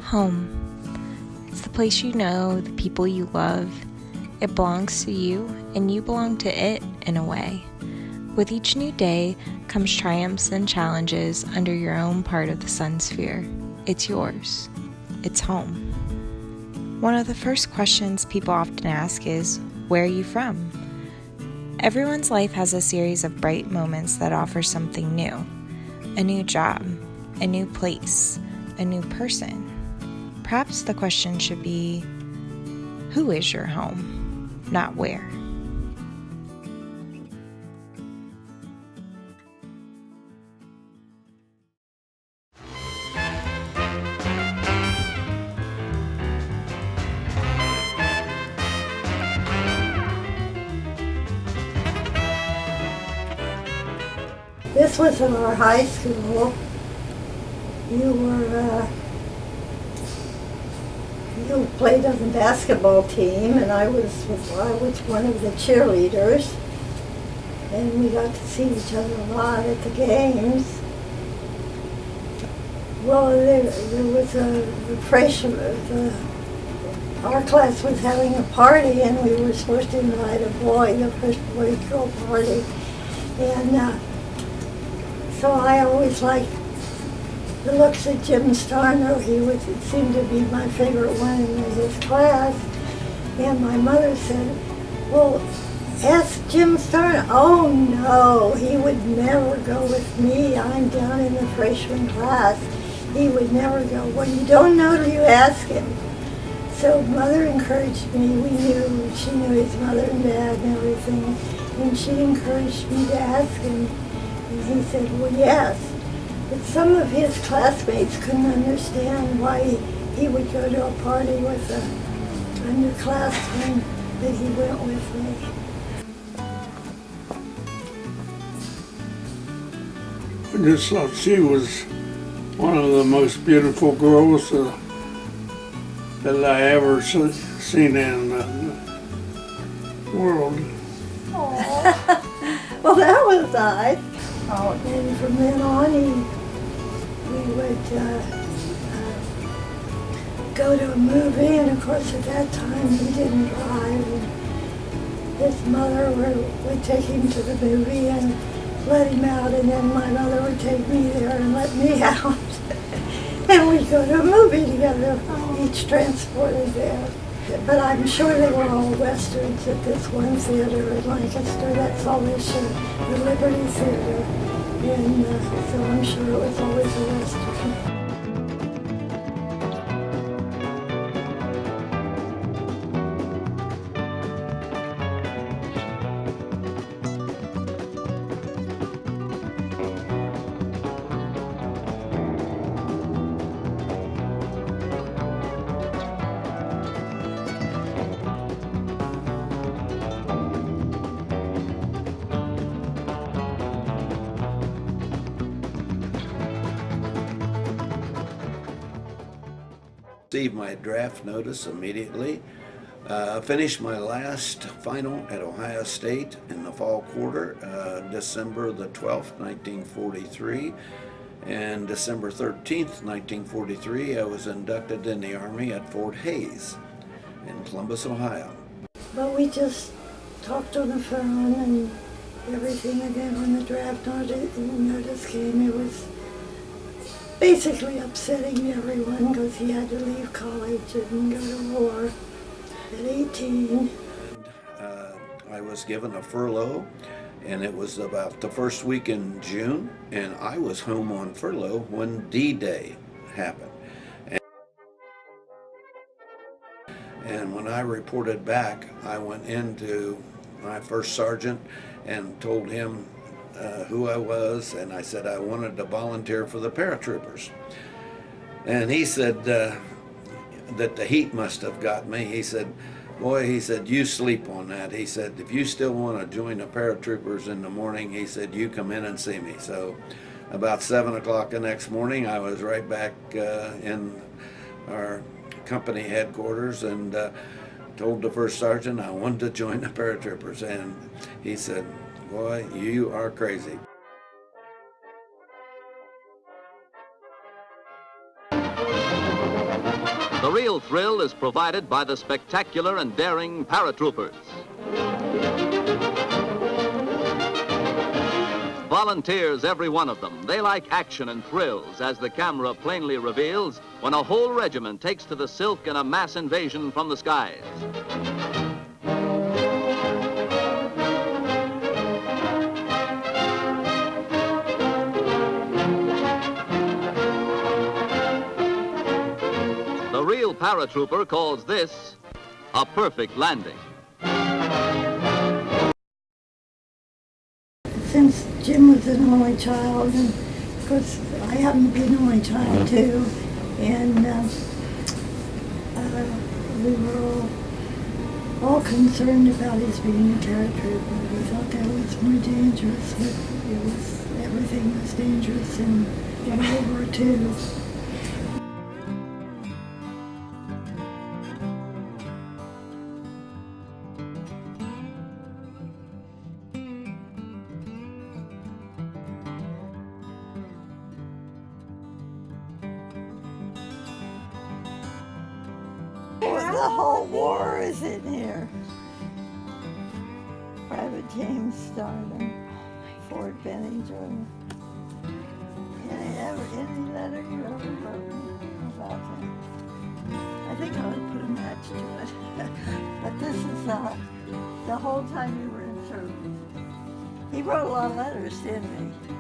Home. It's the place you know, the people you love. It belongs to you, and you belong to it in a way. With each new day comes triumphs and challenges under your own part of the sun sphere. It's yours. It's home. One of the first questions people often ask is, where are you from? Everyone's life has a series of bright moments that offer something new. A new job, a new place, a new person. Perhaps the question should be, who is your home, not where? This was in our high school. You played on the basketball team, and I was one of the cheerleaders, and we got to see each other a lot at the games. Well, there was our class was having a party, and we were supposed to invite the first boy-girl party, and so I always liked the looks of Jim Starno. It seemed to be my favorite one in his class. And my mother said, well, ask Jim Starno. Oh no, he would never go with me. I'm down in the freshman class. He would never go. Well, you don't know till you ask him. So Mother encouraged me. She knew his mother and dad and everything. And she encouraged me to ask him. And he said, well, yes. But some of his classmates couldn't understand why he would go to a party with an underclassman that he went with me. I just thought she was one of the most beautiful girls that I ever seen in the world. Well, that was nice. Oh, and from then on, we would go to a movie, and of course at that time he didn't drive, and his mother would take him to the movie and let him out, and then my mother would take me there and let me out. And we'd go to a movie together, each transported there. But I'm sure they were all westerns at this one theater in Lancaster. That's always the Liberty Theater. And so I'm sure it was always a western. Received my draft notice immediately. Finished my last final at Ohio State in the fall quarter, December the 12th, 1943. And December 13th, 1943, I was inducted in the Army at Fort Hays in Columbus, Ohio. But we just talked on the phone and everything. Again, when the draft notice came, it was basically upsetting everyone because he had to leave college and go to war at 18. I was given a furlough, and it was about the first week in June, and I was home on furlough when D-Day happened. And when I reported back, I went into my first sergeant and told him who I was, and I said I wanted to volunteer for the paratroopers. And he said that the heat must have got me. He said, boy, he said, you sleep on that. He said, if you still want to join the paratroopers in the morning, he said, you come in and see me. So about 7 o'clock the next morning, I was right back in our company headquarters and told the first sergeant I wanted to join the paratroopers. And he said, boy, you are crazy. The real thrill is provided by the spectacular and daring paratroopers. Volunteers, every one of them. They like action and thrills, as the camera plainly reveals when a whole regiment takes to the silk in a mass invasion from the skies. The real paratrooper calls this a perfect landing. Since Jim was an only child, and of course I happen to be an only child too, and we were all concerned about his being a paratrooper. We thought that was more dangerous, but everything was dangerous in World War II. The whole war is in here. Private James Starner, Fort Benning, Georgia. Any letter you ever wrote me about him? I think I would put a match to it. But this is the whole time you were in service. He wrote a lot of letters, didn't he?